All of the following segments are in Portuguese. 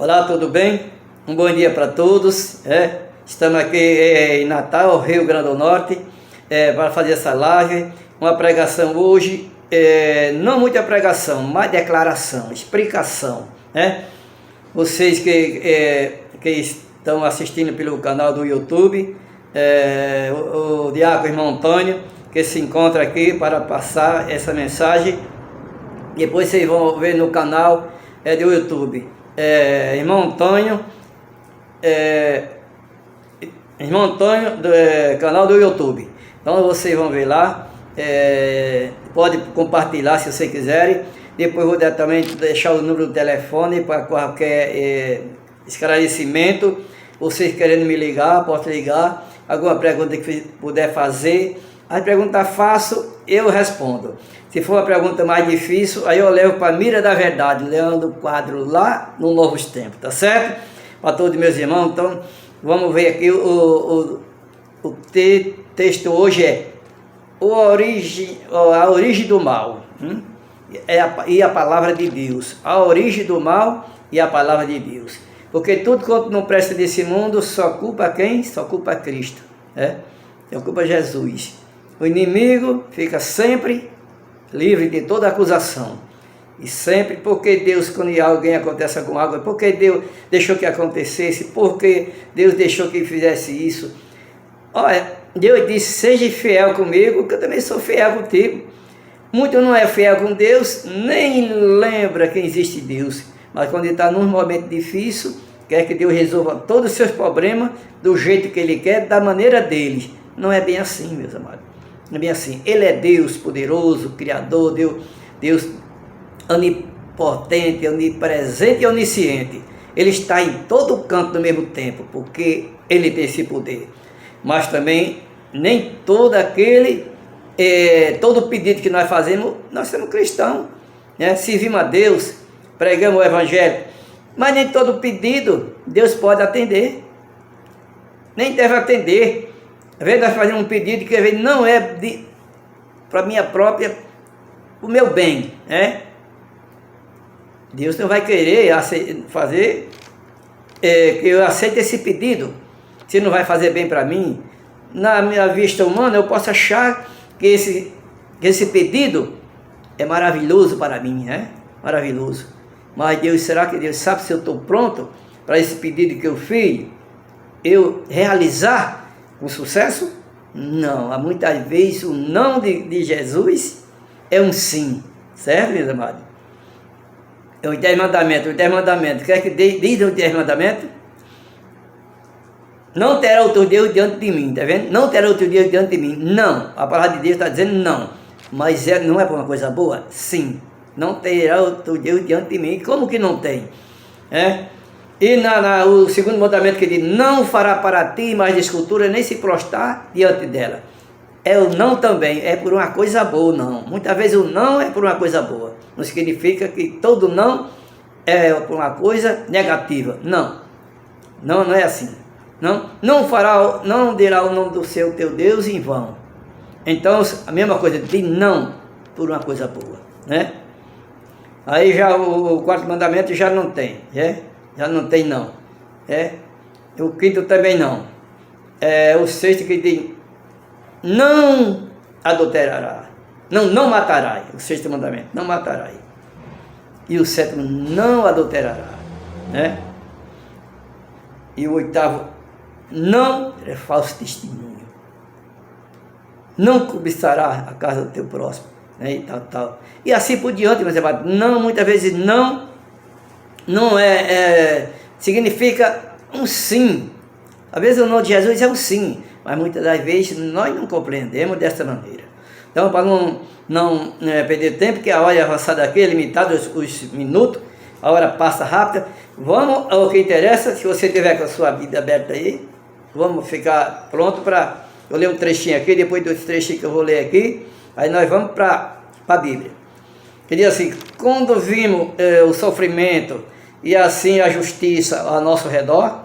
Olá, tudo bem? Um bom dia para todos. Estamos aqui em Natal, Rio Grande do Norte, para fazer essa live. Uma pregação hoje, não muita pregação, mais declaração, explicação. Vocês que estão assistindo pelo canal do YouTube, o diácono irmão Antônio, que se encontra aqui para passar essa mensagem. Depois vocês vão ver no canal do YouTube. Irmão Antônio, canal do YouTube. Então vocês vão ver lá, pode compartilhar se vocês quiserem. Depois vou também deixar o número do telefone para qualquer esclarecimento. Vocês querendo me ligar, posso ligar. Alguma pergunta que puder fazer, a pergunta fácil, eu respondo. Se for uma pergunta mais difícil, aí eu levo para a Mira da Verdade, Leandro Quadro, lá no Novos Tempos, tá certo? Para todos meus irmãos. Então, vamos ver aqui, o texto hoje a origem do mal, e a palavra de Deus. A origem do mal e a palavra de Deus. Porque tudo quanto não presta desse mundo, só culpa quem? Só culpa Cristo, só culpa Jesus. O inimigo fica sempre livre de toda acusação. E sempre, porque Deus, quando alguém acontece com algo, porque Deus deixou que acontecesse, porque Deus deixou que fizesse isso. Olha, Deus disse, seja fiel comigo, que eu também sou fiel contigo. Muito não é fiel com Deus, nem lembra que existe Deus. Mas quando ele está num momento difícil, quer que Deus resolva todos os seus problemas do jeito que Ele quer, da maneira dele. Não é bem assim, meus amados. Não é bem assim. Ele é Deus poderoso, Criador, Deus onipotente, onipresente e onisciente. Ele está em todo canto ao mesmo tempo, porque Ele tem esse poder. Mas também, nem todo pedido que nós fazemos, nós somos cristãos, servimos a Deus, pregamos o Evangelho, mas nem todo pedido Deus pode atender, nem deve atender. Às vezes nós fazemos um pedido que às vezes não é para minha própria, o meu bem, Deus não vai querer fazer que eu aceite esse pedido, se não vai fazer bem para mim. Na minha vista humana, eu posso achar que esse pedido é maravilhoso para mim, maravilhoso. Mas Deus, será que Deus sabe se eu estou pronto para esse pedido que eu fiz, eu realizar com sucesso? Não. Há muitas vezes o não de Jesus é um sim, certo, meus amados? É os 10 mandamentos. Quer que diz os 10 mandamentos? Não terá outro Deus diante de mim, tá vendo? Não terá outro Deus diante de mim. Não. A palavra de Deus está dizendo não. Mas não é para uma coisa boa? Sim. Não terá outro Deus diante de mim. Como que não tem? E o segundo mandamento que diz, não fará para ti mais de escultura, nem se prostrar diante dela. O não também é por uma coisa boa, não. Muitas vezes o não é por uma coisa boa. Não significa que todo não é por uma coisa negativa. Não. Não é assim. Não dirá o nome do seu teu Deus em vão. Então, a mesma coisa, de não por uma coisa boa, Aí já o quarto mandamento já não tem, já não tem não, O quinto também não. O sexto que diz, não adulterará, não matará, o sexto mandamento, não matará. E o sétimo, não adulterará, E o oitavo, não é falso testemunho. Não cobiçará a casa do teu próximo, e tal. E assim por diante, meus amados. Não, muitas vezes não significa um sim. Às vezes o não de Jesus é um sim, mas muitas das vezes nós não compreendemos dessa maneira. Então, para não perder tempo, que a hora avançada aqui é limitada, os minutos, a hora passa rápida. Vamos ao que interessa. Se você tiver com a sua Bíblia aberta aí, vamos ficar pronto para eu ler um trechinho aqui, depois dos trechinhos que eu vou ler aqui, aí nós vamos para a Bíblia. Que diz assim, quando vimos o sofrimento e assim a justiça ao nosso redor,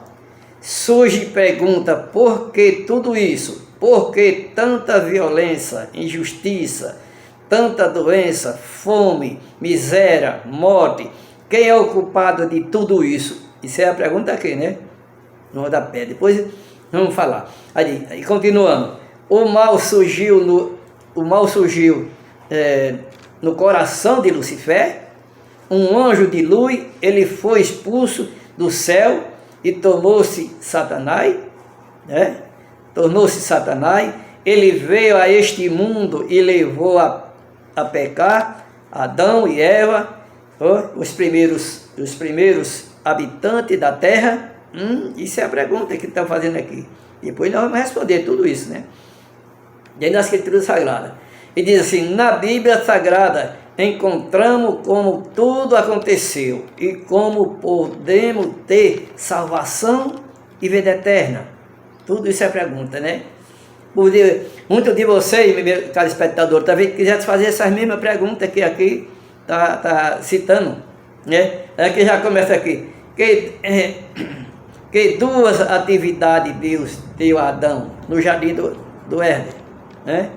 surge pergunta, por que tudo isso? Por que tanta violência, injustiça, tanta doença, fome, miséria, morte? Quem é o culpado de tudo isso? Isso é a pergunta aqui, né? No rodapé. Depois vamos falar. Aí continuando. O mal surgiu no coração de Lucifer. Um anjo de luz, ele foi expulso do céu e tornou-se Satanás, né? Tornou-se Satanás. Ele veio a este mundo e levou a pecar Adão e Eva, os primeiros habitantes da terra. Isso é a pergunta que estão fazendo aqui. Depois nós vamos responder tudo isso, né? E aí na Escritura Sagrada. E diz assim: na Bíblia Sagrada encontramos como tudo aconteceu e como podemos ter salvação e vida eterna. Tudo isso é a pergunta, né? Muitos de vocês, meu caro espectador, talvez quisessem fazer essas mesmas perguntas que aqui está citando, né? Aqui já começa aqui. Que duas atividades Deus deu a Adão no jardim do Éden, né?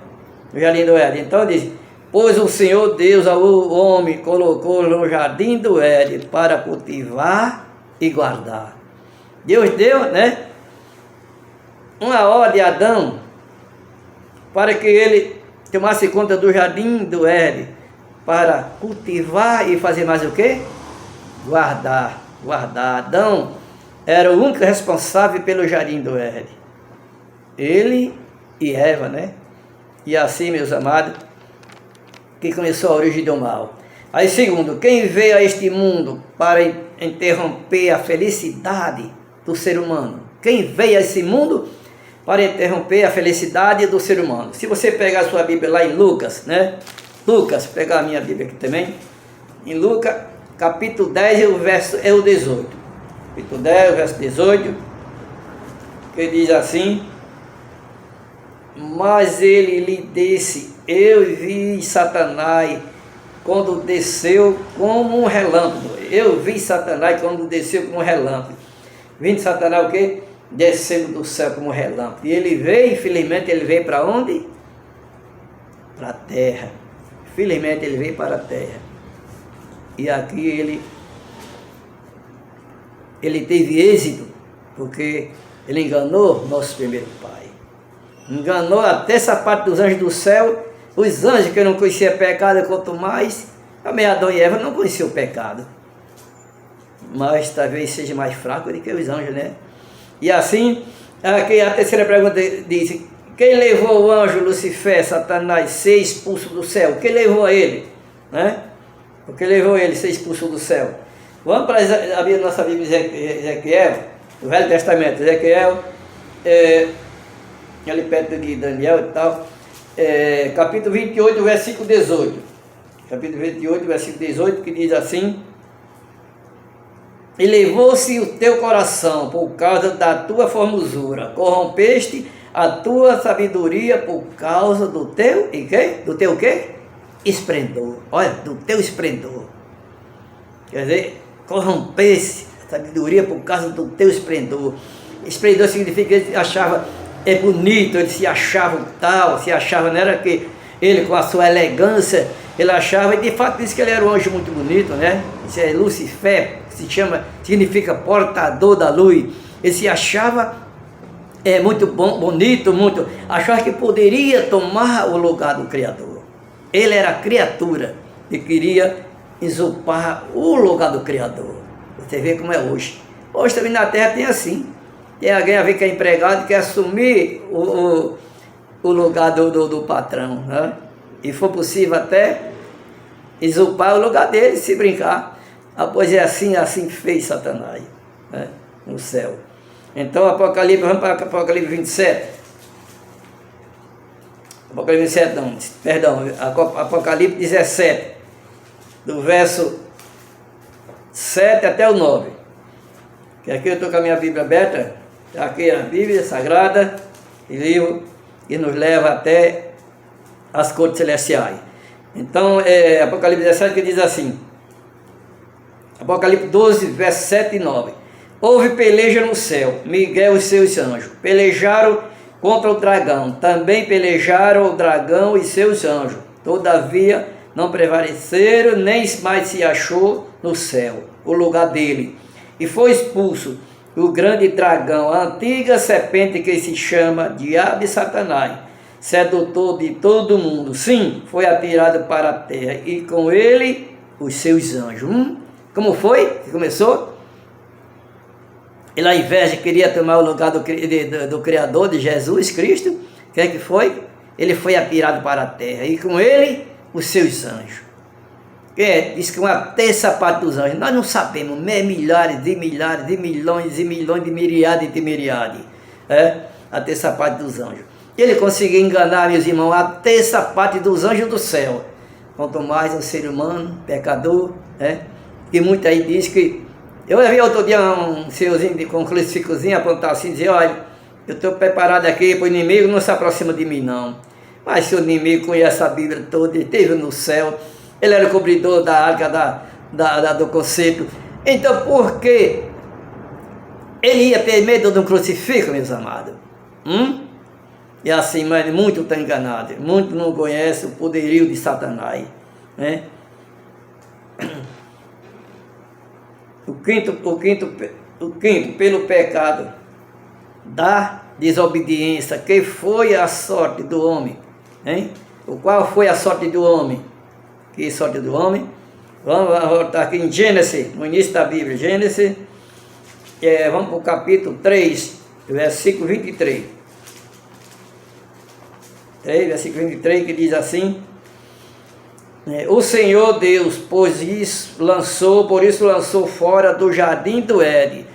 No jardim do Éden. Então diz: pois o Senhor Deus ao homem colocou no jardim do Éden para cultivar e guardar. Deus deu, né, uma ordem a Adão para que ele tomasse conta do jardim do Éden para cultivar e fazer mais o quê? Guardar. Adão era o único responsável pelo jardim do Éden. Ele e Eva, né? E assim, meus amados, que começou a origem do mal. Aí, segundo, quem veio a este mundo para interromper a felicidade do ser humano? Quem veio a esse mundo para interromper a felicidade do ser humano? Se você pegar a sua Bíblia lá em Lucas, né? Lucas, pegar a minha Bíblia aqui também. Em Lucas, capítulo 10, o verso é o 18. Capítulo 10, o verso 18, que diz assim: mas ele lhe disse: eu vi Satanás quando desceu como um relâmpago. Eu vi Satanás quando desceu como um relâmpago. Vindo Satanás o quê? Descendo do céu como um relâmpago. E ele veio, infelizmente, ele veio para onde? Para a terra. Infelizmente, ele veio para a terra. E aqui ele teve êxito, porque ele enganou nosso primeiro pai. Enganou até essa parte dos anjos do céu. Os anjos que não conheciam pecado, quanto mais também Adão e Eva não conheciam o pecado. Mas talvez seja mais fraco do que os anjos, né? E assim, aqui a terceira pergunta diz: quem levou o anjo Lucifer, Satanás, ser expulso do céu? Quem levou a ele? Né? O que levou ele a ser expulso do céu? Vamos para a nossa Bíblia, Ezequiel, o Velho Testamento, Ezequiel, ali perto de Daniel e tal, capítulo 28, versículo 18. Capítulo 28, versículo 18, que diz assim: e levou-se o teu coração por causa da tua formosura, corrompeste a tua sabedoria por causa do teu, e quê? Do teu quê? Esplendor. Olha, do teu esplendor. Quer dizer, corrompesse a sabedoria por causa do teu esplendor. Esplendor significa que ele achava bonito, ele se achava tal, se achava, não era que ele com a sua elegância, ele achava, e de fato disse que ele era um anjo muito bonito, né? Isso é Lucifer, significa portador da luz. Ele se achava muito bonito, achava que poderia tomar o lugar do Criador. Ele era criatura e queria usurpar o lugar do Criador. Você vê como é hoje. Hoje também na terra tem assim. Tem alguém a ver que é empregado e quer assumir o lugar do patrão, né? E for possível até usurpar o lugar dele, se brincar. Pois é assim fez Satanás, né? No céu. Então Apocalipse, vamos para Apocalipse 27. Apocalipse 27 não, perdão, Apocalipse 17, do verso 7 até o 9. Que aqui eu estou com a minha Bíblia aberta, aqui a Bíblia Sagrada, e livro que nos leva até as cortes celestiais. Então, Apocalipse 17 que diz assim, Apocalipse 12, versos 7 e 9. Houve peleja no céu, Miguel e seus anjos pelejaram contra o dragão, também pelejaram o dragão e seus anjos, todavia não prevaleceram, nem mais se achou no céu o lugar dele. e foi expulso o grande dragão, a antiga serpente que se chama Diabo e Satanás, sedutor de todo mundo. Sim, foi atirado para a terra, e com ele os seus anjos. Como foi que começou? Ele, ao invés de queria tomar o lugar do Criador, de Jesus Cristo, o que é que foi? Ele foi atirado para a terra, e com ele os seus anjos. Diz que uma terça parte dos anjos, nós não sabemos, milhares de milhares, de milhões e milhões, de miriades e de miriades, a terça parte dos anjos. Ele conseguiu enganar, meus irmãos, a terça parte dos anjos do céu. Quanto mais um ser humano, pecador, e muita aí diz que... Eu vi outro dia um senhorzinho com um crucifixozinho apontar assim, dizer, olha, eu estou preparado aqui para o inimigo, não se aproxima de mim não. Mas se o inimigo conhece a Bíblia toda, ele esteve no céu, ele era o cobridor da arca do concerto. Então por que ele ia ter medo de um crucifixo, meus amados? E assim, mas muito está enganado, muito não conhece o poderio de Satanás, né? O quinto, pelo pecado da desobediência, que foi a sorte do homem, hein? O qual foi a sorte do homem? Que sorte do homem? Vamos voltar aqui em Gênesis, no início da Bíblia, Gênesis, vamos para o capítulo 3, versículo 23. 3, versículo 23, que diz assim: o Senhor Deus, por isso lançou fora do jardim do Éden,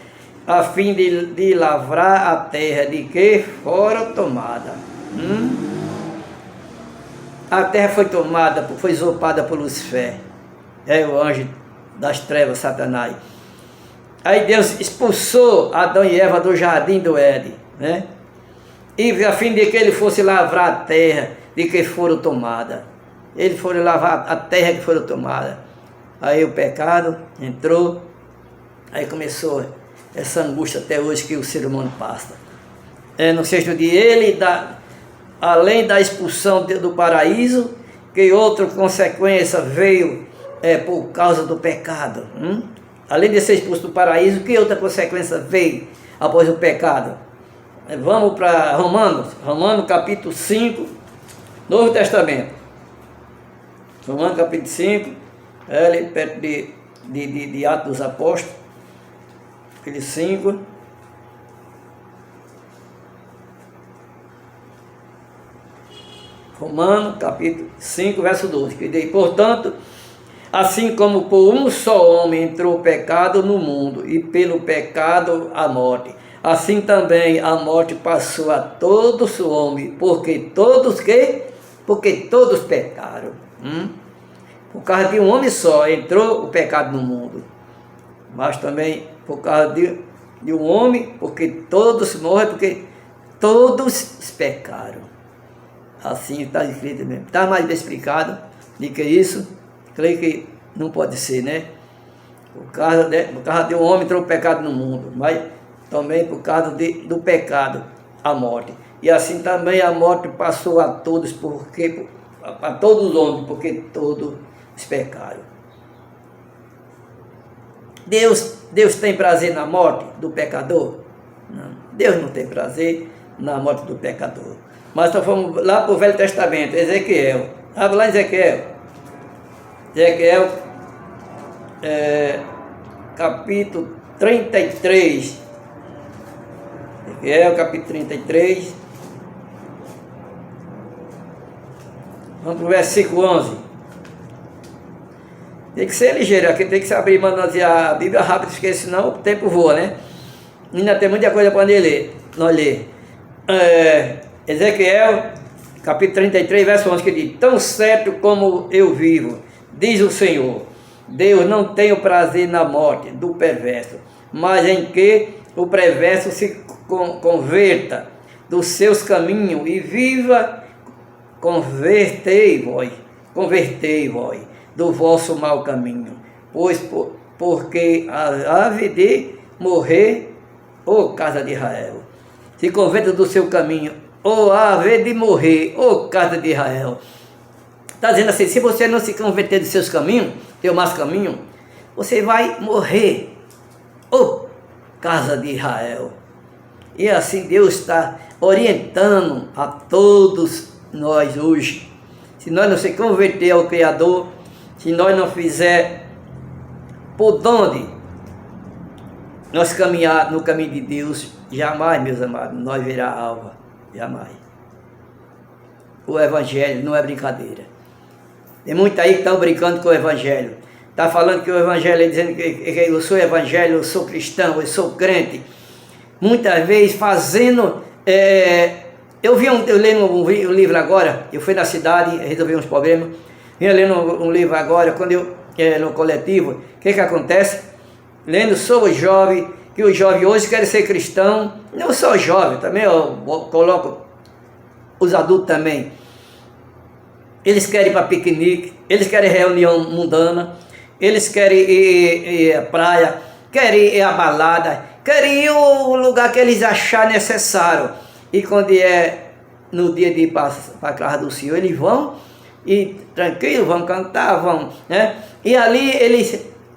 a fim de lavrar a terra de que fora tomada. A terra foi tomada, foi usurpada por Lucifer, o anjo das trevas, Satanás. Aí Deus expulsou Adão e Eva do jardim do Éden, né? E a fim de que ele fosse lavrar a terra de que foram tomada. Ele foi lavar a terra que foram tomada. Aí o pecado entrou, aí começou essa angústia até hoje que o ser humano passa. No sexto dia, além da expulsão do paraíso, que outra consequência veio por causa do pecado. Além de ser expulso do paraíso, que outra consequência veio após o pecado? Vamos para Romanos capítulo 5, Novo Testamento. Romanos capítulo 5, ali perto de Atos dos Apóstolos, capítulo 5. Romanos capítulo 5, verso 12, que diz: portanto, assim como por um só homem entrou o pecado no mundo, e pelo pecado a morte, assim também a morte passou a todos os homens, porque todos pecaram. Por causa de um homem só entrou o pecado no mundo, mas também por causa de um homem, porque todos morrem, porque todos pecaram. Assim está escrito mesmo. Está mais bem explicado do que isso. Creio que não pode ser, né? Por causa de um homem entrou o pecado no mundo, mas também por causa do pecado, a morte. E assim também a morte passou a todos, a todos os homens, porque todos pecaram. Deus tem prazer na morte do pecador? Não. Deus não tem prazer na morte do pecador. Mas então vamos lá para o Velho Testamento, Ezequiel. Abre lá em Ezequiel. Ezequiel, capítulo 33. Ezequiel, capítulo 33. Vamos para o versículo 11. Tem que ser ligeiro, aqui tem que se abrir e manusear a Bíblia rápido, porque senão o tempo voa, né? Ainda tem muita coisa para nós ler. Ezequiel, capítulo 33, verso 11, que diz: tão certo como eu vivo, diz o Senhor, Deus não tem o prazer na morte do perverso, mas em que o perverso se converta dos seus caminhos e viva. Convertei-vos do vosso mau caminho, pois porque há de morrer, ó casa de Israel. Se converta do seu caminho, ou há de morrer, ó casa de Israel. Está dizendo assim: se você não se converter dos seus caminhos, teu mau caminho, você vai morrer. ô casa de Israel. E assim Deus está orientando a todos nós hoje. Se nós não se converter ao Criador, se nós não fizer por onde nós caminhar no caminho de Deus, jamais, meus amados, nós verá alva. Jamais. O Evangelho não é brincadeira. Tem muita aí que estão brincando com o Evangelho. Está falando que o Evangelho é dizendo que eu sou Evangelho, eu sou cristão, eu sou crente. Muitas vezes fazendo... eu lendo um livro agora, eu fui na cidade, resolvi uns problemas. Vinha lendo um livro agora, quando eu no coletivo, o que acontece? Lendo sobre o jovem, que o jovem hoje quer ser cristão, não só o jovem, também eu coloco os adultos também. Eles querem ir para piquenique, eles querem reunião mundana, eles querem ir à praia, querem ir à balada, querem ir ao lugar que eles acharem necessário. E quando é no dia de ir para a casa do Senhor, eles vão e tranquilo, vão cantar, vão, né? E ali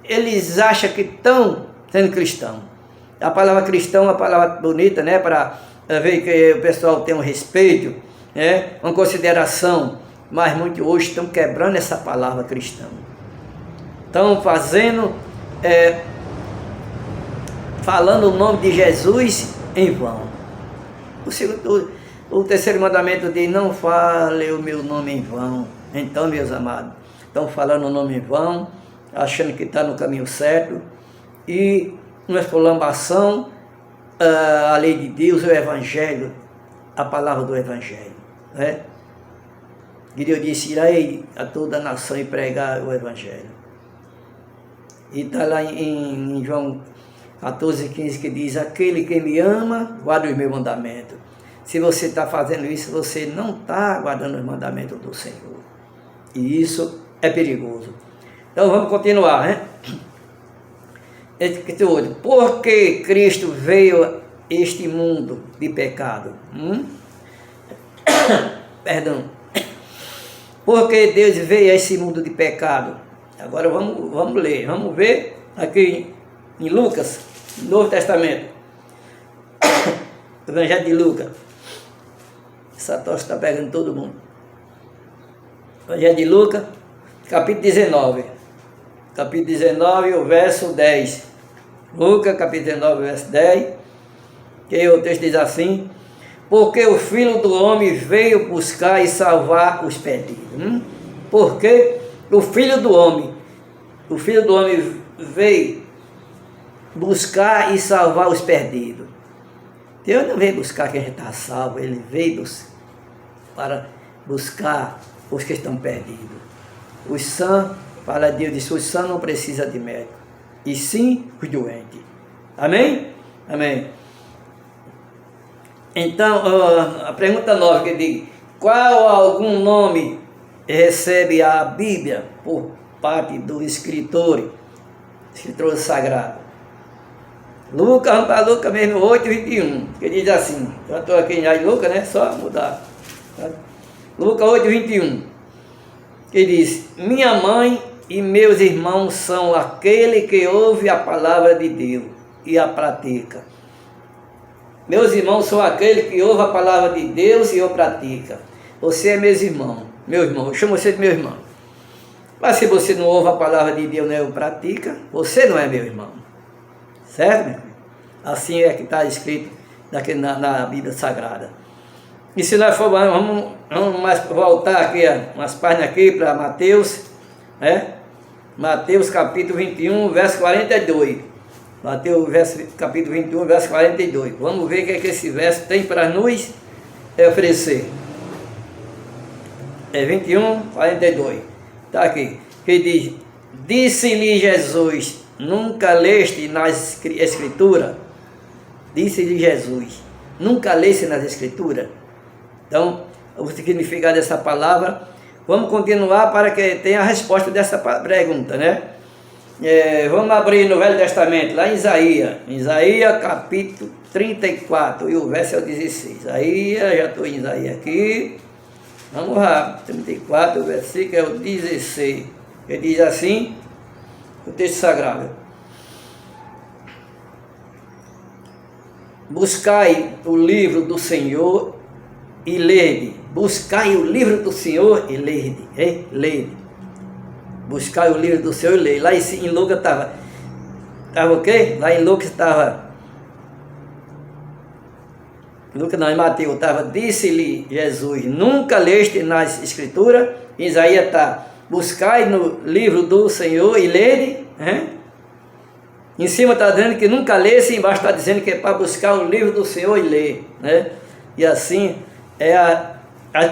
eles acham que estão sendo cristãos. A palavra cristão é uma palavra bonita, né? Para ver que o pessoal tem um respeito, né? Uma consideração, mas muitos hoje estão quebrando essa palavra cristão. Estão fazendo, falando o nome de Jesus em vão. O terceiro mandamento diz: não fale o meu nome em vão. Então, meus amados, estão falando o nome em vão, achando que está no caminho certo, e uma esculhambação a lei de Deus, o Evangelho, a palavra do Evangelho, né? E Deus disse: irei a toda a nação e pregar o Evangelho. E está lá em João 14,15 que diz: aquele que me ama, guarda os meus mandamentos. Se você está fazendo isso, você não está guardando os mandamentos do Senhor. E isso é perigoso. Então vamos continuar, né? Porque Cristo veio a este mundo de pecado. Perdão. Porque Deus veio a esse mundo de pecado. Agora vamos ler, vamos ver aqui em Lucas, Novo Testamento. Evangelho de Lucas. Essa tosse está pegando todo mundo. Evangelho de Lucas, capítulo 19. Capítulo 19, o verso 10. Lucas, capítulo 19, verso 10. Que o texto diz assim: porque o Filho do Homem veio buscar e salvar os perdidos. Porque o Filho do Homem veio buscar e salvar os perdidos. Deus não veio buscar quem já está salvo, Ele veio para buscar os que estão perdidos. Os sãos, fala Deus, disse: os sãos não precisam de médico, e sim os doentes. Amém? Amém. Então, a pergunta 9 que diz: qual algum nome recebe a Bíblia por parte do escritor sagrado? Lucas, vamos para Lucas mesmo, 8:21, que diz assim, eu estou aqui em Lucas, né? Só mudar. Lucas 8:21, que diz: minha mãe e meus irmãos são aquele que ouve a palavra de Deus e a pratica. Meus irmãos são aquele que ouve a palavra de Deus e o pratica. Você é meu irmão, eu chamo você de meu irmão. Mas se você não ouve a palavra de Deus e o pratica, você não é meu irmão. Certo, meu filho? Assim é que está escrito na Bíblia Sagrada. E se nós for, vamos mais voltar aqui, umas páginas aqui para Mateus, né? Mateus capítulo 21, verso 42. Mateus capítulo 21, verso 42. Vamos ver o que é que esse verso tem para nos oferecer. 21, 42. Está aqui. Que diz: disse-lhe Jesus: nunca leste nas Escrituras? Disse-lhe Jesus: nunca leste nas Escrituras? Então, o significado dessa palavra. Vamos continuar para que tenha a resposta dessa pergunta, né? Vamos abrir no Velho Testamento, lá em Isaías capítulo 34, e o verso é o 16. Isaías, já estou em Isaías aqui. Vamos lá, 34, o versículo é o 16. Ele diz assim, o texto sagrado: buscai o livro do Senhor e lede. Buscai o livro do Senhor e lede. Lede. Buscai o livro do Senhor e lede. Lá em Lucas estava o quê? Lá em Lucas estava... Lucas não, em Mateus estava, disse-lhe Jesus, nunca leste nas Escrituras. Em Isaías está, buscai no livro do Senhor e lede. Em cima está dizendo que nunca lesse, embaixo está dizendo que é para buscar o livro do Senhor e ler, né? E assim é a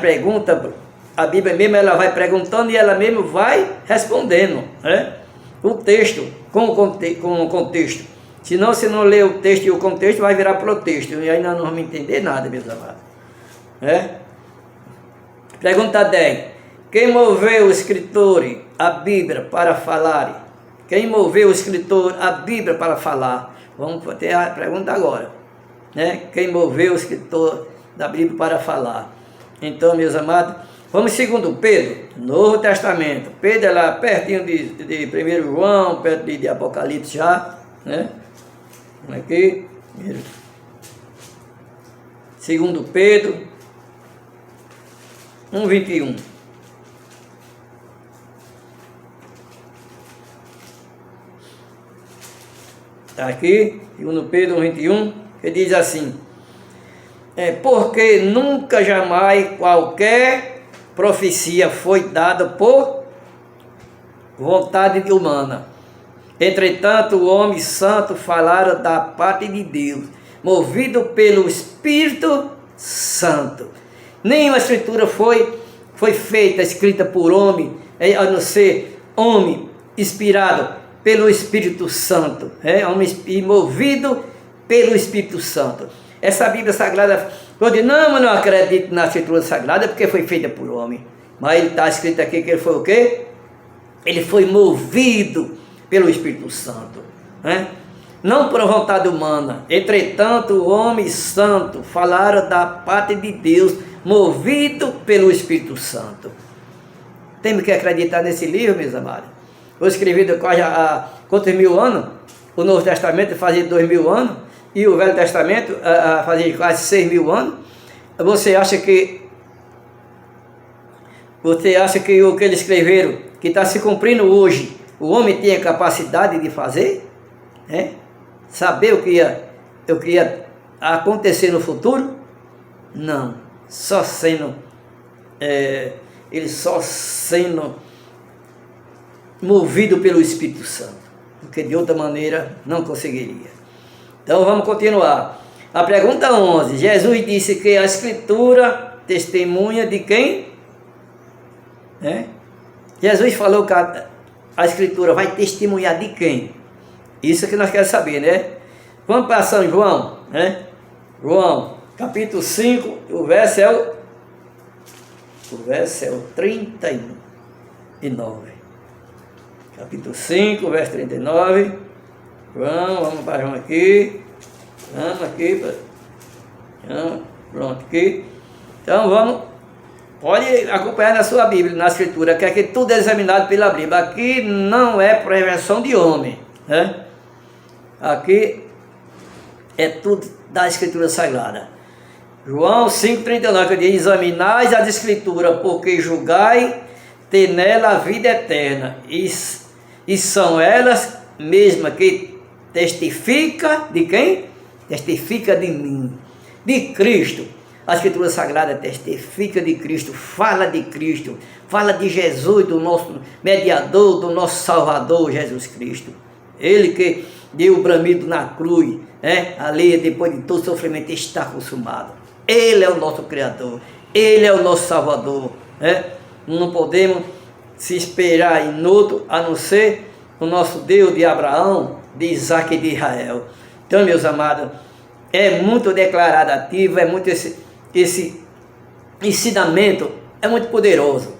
pergunta, a Bíblia mesmo ela vai perguntando e ela mesmo vai respondendo, né? O texto, com o contexto. Senão, se não ler o texto e o contexto, vai virar protexto, e aí nós não vamos entender nada, meus amados. Pergunta 10. Quem moveu o escritor, a Bíblia, para falar? Quem moveu o escritor, a Bíblia, para falar? Vamos ter a pergunta agora. Quem moveu o escritor da Bíblia para falar? Então, meus amados, vamos segundo Pedro, Novo Testamento. Pedro é lá pertinho de 1 João, perto de Apocalipse já, né? Aqui, segundo Pedro 1:21. Está aqui, segundo Pedro 1:21, que diz assim: porque nunca jamais qualquer profecia foi dada por vontade humana. Entretanto, o homem santo falara da parte de Deus, movido pelo Espírito Santo. Nenhuma escritura foi feita, escrita por homem, a não ser homem inspirado pelo Espírito Santo, homem movido pelo Espírito Santo. Essa Bíblia Sagrada, eu digo, não, eu não acredito na escritura sagrada porque foi feita por homem. Mas ele está escrito aqui que ele foi o quê? Ele foi movido pelo Espírito Santo, não por vontade humana. Entretanto, o homem santo falara da parte de Deus, movido pelo Espírito Santo. Temos que acreditar nesse livro, meus amados. Foi escrevido quase há quantos mil anos? O Novo Testamento fazia 2000 anos, e o Velho Testamento fazia quase 6.000 anos. Você acha que o que eles escreveram, que está se cumprindo hoje, o homem tem a capacidade de fazer? Saber o que ia acontecer no futuro? Não. Só sendo movido pelo Espírito Santo, porque de outra maneira não conseguiria. Então vamos continuar. A pergunta 11. Jesus disse que a Escritura testemunha de quem? Jesus falou que a Escritura vai testemunhar de quem? Isso que nós queremos saber, né? Vamos para São João, João, capítulo 5, o verso é o 39. Capítulo 5, verso 39. João, vamos para João aqui. Vamos aqui. Pronto, aqui. Então vamos. Pode acompanhar na sua Bíblia, na Escritura, que aqui tudo é examinado pela Bíblia. Aqui não é prevenção de homem, Aqui é tudo da Escritura Sagrada. João 5,39, que diz: examinais as Escrituras, porque julgai ter nela a vida eterna, e são elas mesmas que testifica de quem? Testifica de mim, de Cristo. A Escritura Sagrada testifica de Cristo, fala de Jesus, do nosso mediador, do nosso Salvador, Jesus Cristo. Ele que deu o bramido na cruz, ali depois de todo sofrimento está consumado. Ele é o nosso Criador, Ele é o nosso Salvador. Não podemos se esperar em outro, a não ser o nosso Deus de Abraão, de Isaac e de Israel. Então, meus amados, é muito declarativo, é muito esse ensinamento é muito poderoso.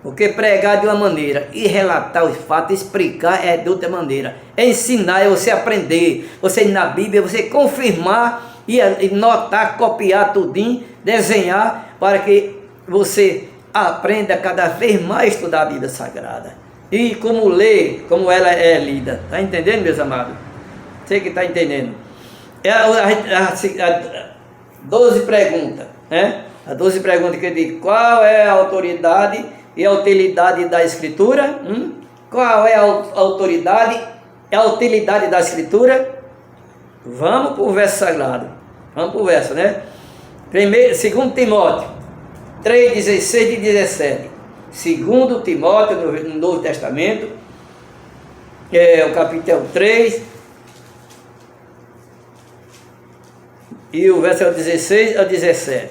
Porque pregar de uma maneira e relatar os fatos, explicar é de outra maneira. Ensinar é você aprender, você ir na Bíblia, você confirmar e notar, copiar tudinho, desenhar, para que você aprenda cada vez mais a estudar a Bíblia Sagrada. E como ler, como ela é lida. Está entendendo, meus amados? Você que está entendendo. É a 12 perguntas, né? A 12 perguntas que diz qual é a autoridade e a utilidade da Escritura? Qual é a autoridade e a utilidade da Escritura? Vamos para o verso sagrado. Vamos para o verso, né? 2 Timóteo 3, 16 e 17. 2 Timóteo, no Novo Testamento, o capítulo 3, e o verso 16 ao 17.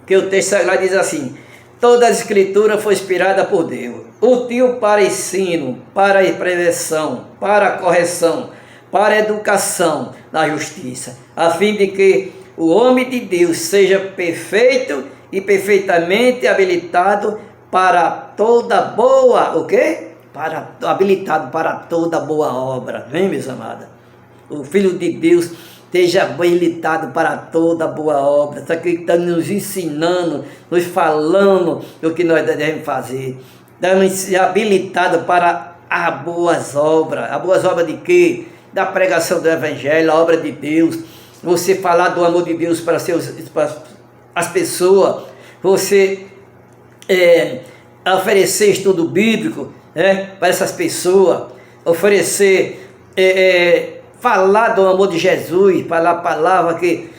Que o texto sagrado diz assim: toda a Escritura foi inspirada por Deus, útil para ensino, para a prevenção, para a correção, para a educação na justiça, a fim de que o homem de Deus seja perfeito e perfeitamente habilitado para toda boa, o quê? Habilitado para toda boa obra. Vem, meus amados? O Filho de Deus esteja habilitado para toda boa obra. Está aqui, está nos ensinando, nos falando o que nós devemos fazer. Está habilitado para as boas obras. As boas obras de quê? Da pregação do Evangelho, a obra de Deus. Você falar do amor de Deus para as pessoas. Você oferecer estudo bíblico, para essas pessoas. Oferecer... falar do amor de Jesus, falar a palavra que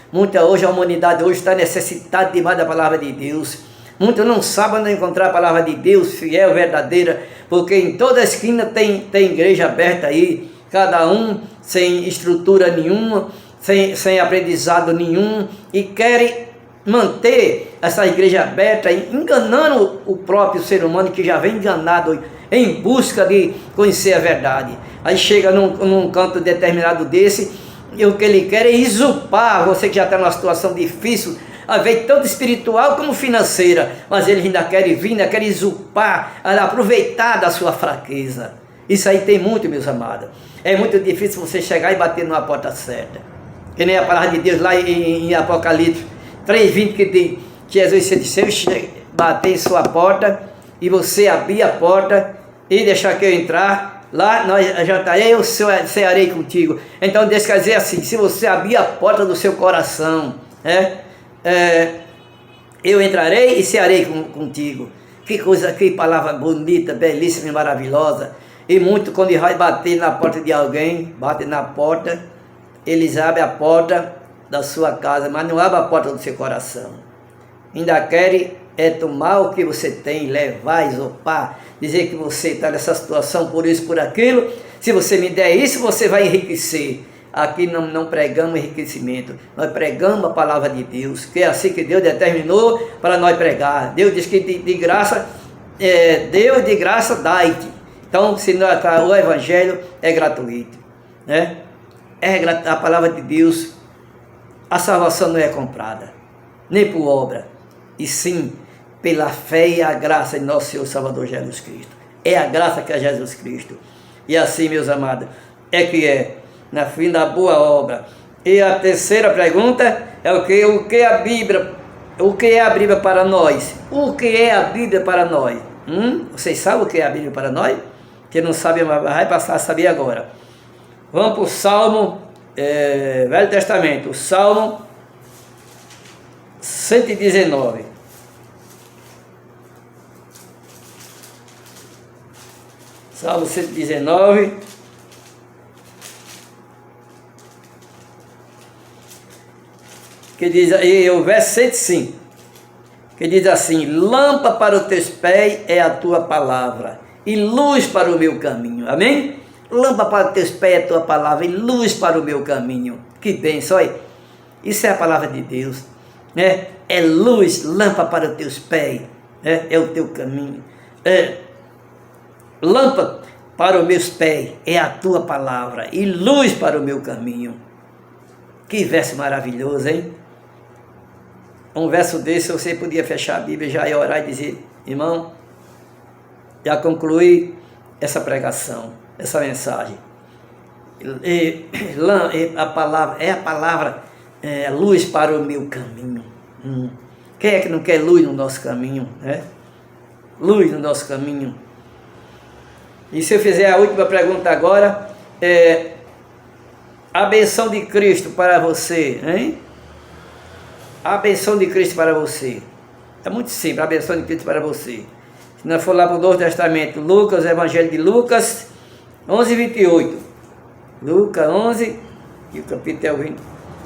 hoje a humanidade hoje está necessitada demais da palavra de Deus. Muitos não sabem onde encontrar a palavra de Deus fiel, verdadeira, porque em toda esquina tem igreja aberta aí, cada um sem estrutura nenhuma, sem aprendizado nenhum, e querem manter essa igreja aberta, enganando o próprio ser humano que já vem enganado em busca de conhecer a verdade. Aí chega num canto determinado desse, e o que ele quer é isupar você que já está numa situação difícil, às vezes tanto espiritual como financeira, mas ele ainda quer vir, ainda quer isupar, aproveitar da sua fraqueza. Isso aí tem muito, meus amados. É muito difícil você chegar e bater numa porta certa. Que nem a palavra de Deus lá em Apocalipse 3:20 que diz que Jesus se disse: eu bater em sua porta e você abrir a porta e deixar que eu entrar, lá nós jantarei, eu cearei contigo. Então Deus quer dizer assim: se você abrir a porta do seu coração, eu entrarei e cearei contigo. Que coisa, que palavra bonita, belíssima e maravilhosa. E muito quando vai bater na porta de alguém, bate na porta, eles abrem a porta da sua casa, mas não abrem a porta do seu coração. Ainda querem tomar o que você tem, levar, isopar, dizer que você está nessa situação por isso, por aquilo. Se você me der isso, você vai enriquecer. Aqui não pregamos enriquecimento, nós pregamos a palavra de Deus, que é assim que Deus determinou para nós pregar. Deus diz que de graça, Deus de graça dai-te. Então, se o Evangelho é gratuito, né? A palavra de Deus, a salvação não é comprada, nem por obra, e sim pela fé e a graça em nosso Senhor Salvador Jesus Cristo. É a graça que é Jesus Cristo. E assim, meus amados, na fim da boa obra. E a terceira pergunta é o que é a Bíblia para nós? O que é a Bíblia para nós? Vocês sabem o que é a Bíblia para nós? Quem não sabe, vai passar a saber agora. Vamos para o Salmo, Velho Testamento, o Salmo 119. Salmo 119. Que diz aí, o verso 105, que diz assim: lâmpada para os teus pés é a tua palavra, e luz para o meu caminho. Amém? Lâmpada para os teus pés é a tua palavra, e luz para o meu caminho. Que bênção, olha. Isso é a palavra de Deus, né? É luz, lâmpada para os teus pés, é o teu caminho. Lâmpada para os meus pés é a tua palavra, e luz para o meu caminho. Que verso maravilhoso, hein? Um verso desse você podia fechar a Bíblia já e orar e dizer: irmão, já concluí essa pregação, essa mensagem. A palavra é luz para o meu caminho. Quem é que não quer luz no nosso caminho, né? Luz no nosso caminho. E se eu fizer a última pergunta agora, A benção de Cristo para você, hein? A benção de Cristo para você. É muito simples, a benção de Cristo para você. Se nós for lá para o Novo Testamento, Lucas, Evangelho de Lucas, 11, 28. Lucas 11, e o capítulo é o 20,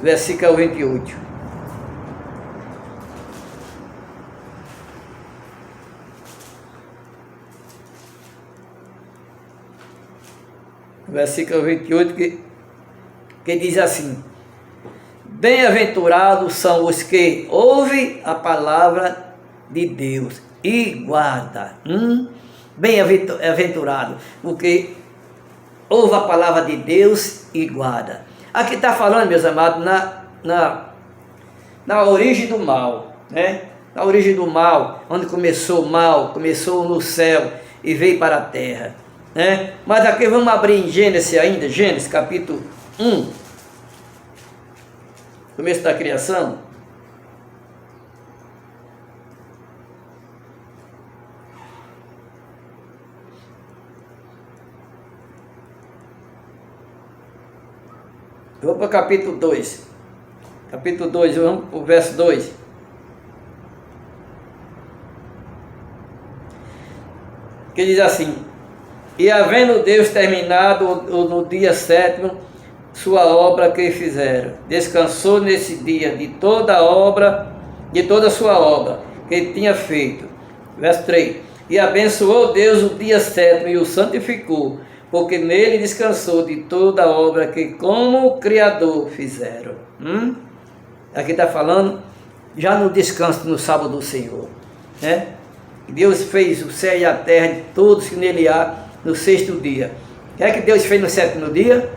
versículo é o 28. Versículo 28, que diz assim: bem-aventurados são os que ouvem a palavra de Deus e guardam. Bem-aventurado, porque ouve a palavra de Deus e guarda. Aqui está falando, meus amados, na origem do mal, né? Na origem do mal, onde começou o mal, começou no céu e veio para a terra, né? Mas aqui vamos abrir em Gênesis ainda, Gênesis capítulo 1, começo da criação. Vou para o capítulo 2. Capítulo 2, vamos para o verso 2. Que diz assim: e havendo Deus terminado no dia sétimo sua obra que fizeram, descansou nesse dia de toda a obra, de toda a sua obra que tinha feito. Verso 3. E abençoou Deus o dia sétimo e o santificou, porque nele descansou de toda a obra que como Criador fizeram. Aqui está falando já no descanso no sábado do Senhor, né? Deus fez o céu e a terra de todos que nele há no sexto dia. O que é que Deus fez no sétimo dia?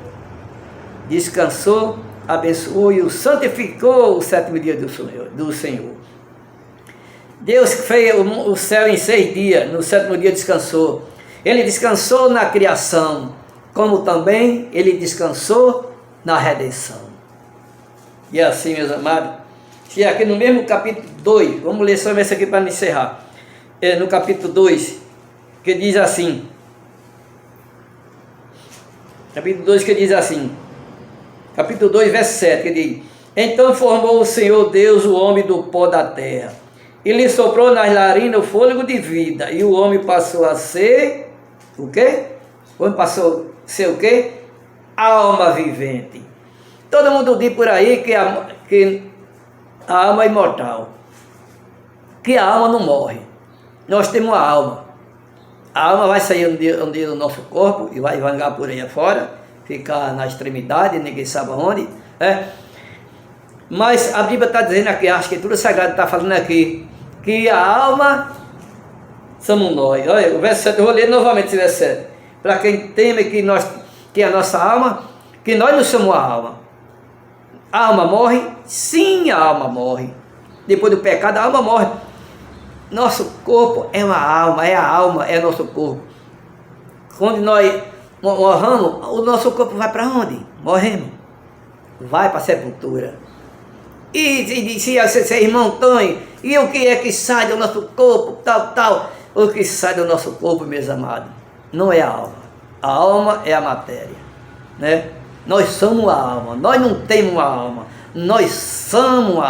Descansou, abençoou e o santificou o sétimo dia do Senhor. Deus fez o céu em 6 dias, no sétimo dia descansou. Ele descansou na criação, como também ele descansou na redenção. E assim, meus amados, se aqui no mesmo capítulo 2, vamos ler só esse aqui para encerrar. No capítulo 2, que diz assim, capítulo 2 que diz assim, capítulo 2, verso 7, que diz: então formou o Senhor Deus o homem do pó da terra, e lhe soprou nas narinas o fôlego de vida, e o homem passou a ser, o quê? O homem passou a ser o quê? Alma vivente. Todo mundo diz por aí que a alma é imortal, que a alma não morre. Nós temos uma alma. A alma vai sair um dia do nosso corpo e vai vangar por aí afora, ficar na extremidade, ninguém sabe onde, né? Mas a Bíblia está dizendo aqui, a Escritura Sagrada está falando aqui, que a alma somos nós. Olha, o verso 7, eu vou ler novamente esse verso 7. Para quem teme que a nossa alma, que nós não somos a alma. A alma morre? Sim, a alma morre. Depois do pecado, a alma morre. Nosso corpo é uma alma, é nosso corpo. Quando nós morramos, o nosso corpo vai para onde? Morremos. Vai para a sepultura. E se irmão Antônio, e o que é que sai do nosso corpo, tal, o que sai do nosso corpo, meus amados, não é a alma. A alma é a matéria, né? Nós somos a alma, nós não temos uma alma, nós somos a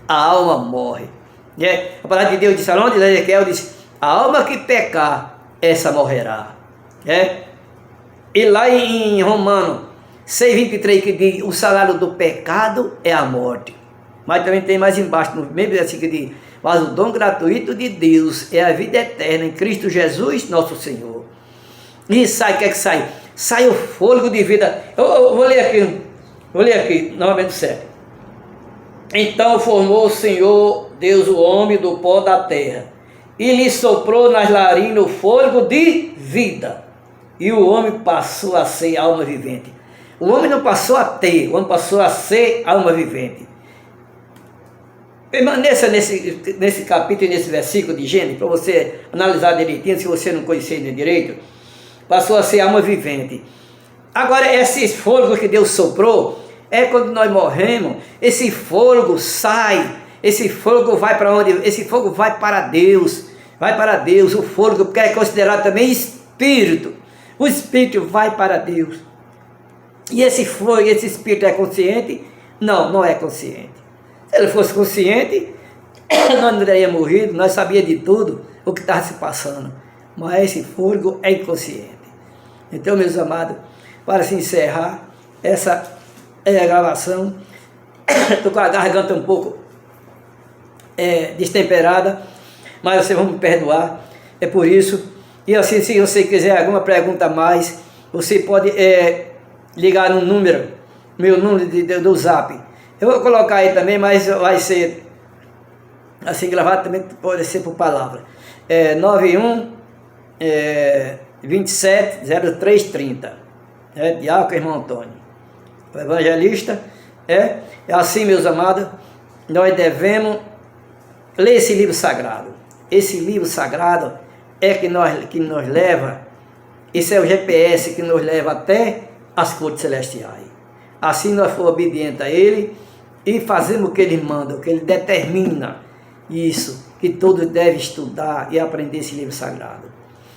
alma morre. Né? A palavra de Deus diz aonde? Ezequiel diz: a alma que pecar, essa morrerá. Né? E lá em Romanos 6,23 que diz: o salário do pecado é a morte. Mas também tem mais embaixo, no mesmo versículo que diz: mas o dom gratuito de Deus é a vida eterna em Cristo Jesus, nosso Senhor. E sai, o que é que sai? Sai o fôlego de vida. Eu vou ler aqui, novamente o 7. Então formou o Senhor Deus o homem do pó da terra, e lhe soprou nas narinas o fôlego de vida, e o homem passou a ser alma vivente. O homem não passou a ter, o homem passou a ser alma vivente. Permaneça nesse capítulo e nesse versículo de Gênesis, para você analisar direitinho, se você não conhecer ainda direito. Passou a ser alma vivente. Agora, esse fôlego que Deus soprou, é quando nós morremos, esse fôlego sai, esse fôlego vai para onde? Esse fogo vai para Deus, o fôlego, porque é considerado também espírito. O espírito vai para Deus. E esse espírito é consciente? Não, não é consciente. Se ele fosse consciente, nós não teríamos morrido, nós sabíamos de tudo o que estava se passando. Mas esse fôlego é inconsciente. Então, meus amados, para se encerrar essa gravação, estou com a garganta um pouco destemperada, mas vocês vão me perdoar, é por isso. E assim, se você quiser alguma pergunta a mais, você pode ligar no número, meu número do Zap. Eu vou colocar aí também, mas vai ser assim gravado também, pode ser por palavra. 91 27 0330. Diácono Irmão Antônio, o evangelista. É assim, meus amados, nós devemos ler esse livro sagrado. Esse livro sagrado é que nos leva, esse é o GPS que nos leva até as cortes celestiais. Assim nós formos obedientes a Ele e fazemos o que Ele manda, o que Ele determina. Isso, que todos devem estudar e aprender esse livro sagrado.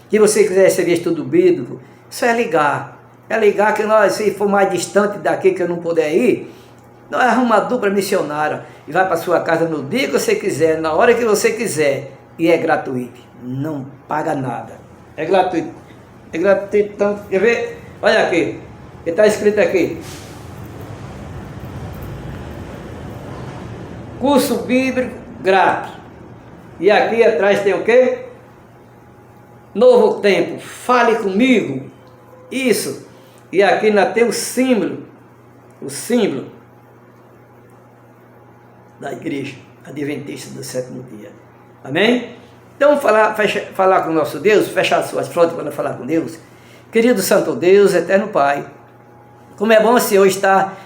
Se você quiser receber estudo bíblico, isso é ligar. É ligar que nós, se for mais distante daqui que eu não puder ir, nós arrumamos uma dupla missionária e vai para sua casa no dia que você quiser, na hora que você quiser. E é gratuito, não paga nada. É gratuito. É gratuito, então, quer ver? Olha aqui, está escrito aqui. Curso bíblico grátis. E aqui atrás tem o quê? Novo tempo, fale comigo. Isso. E aqui ainda tem o símbolo da igreja adventista do sétimo dia. Amém? Então falar com o nosso Deus, fechar suas frontes para falar com Deus. Querido Santo Deus, eterno Pai, como é bom o Senhor estar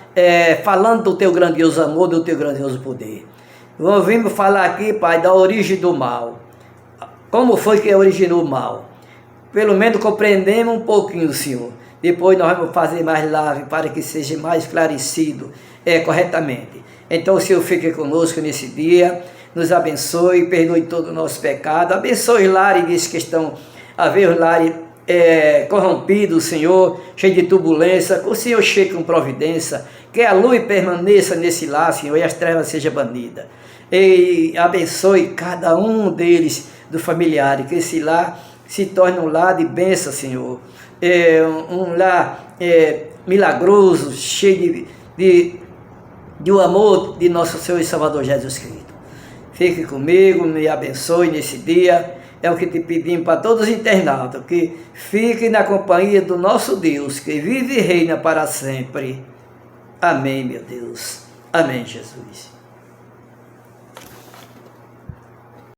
falando do teu grandioso amor, do teu grandioso poder. Vimos falar aqui, Pai, da origem do mal. Como foi que originou o mal? Pelo menos compreendemos um pouquinho, Senhor. Depois nós vamos fazer mais live para que seja mais esclarecido corretamente. Então o Senhor fique conosco nesse dia, nos abençoe, perdoe todo o nosso pecado, abençoe os lares que estão a ver os lares corrompidos, Senhor, cheio de turbulência, que o Senhor chegue com providência, que a luz permaneça nesse lar, Senhor, e as trevas sejam banidas. E abençoe cada um deles, do familiar, que esse lar se torne um lar de bênção, Senhor, um lar milagroso, cheio do amor de nosso Senhor e Salvador Jesus Cristo. Fique comigo, me abençoe nesse dia, é o que te pedimos para todos os internautas, que fiquem na companhia do nosso Deus, que vive e reina para sempre. Amém, meu Deus. Amém, Jesus.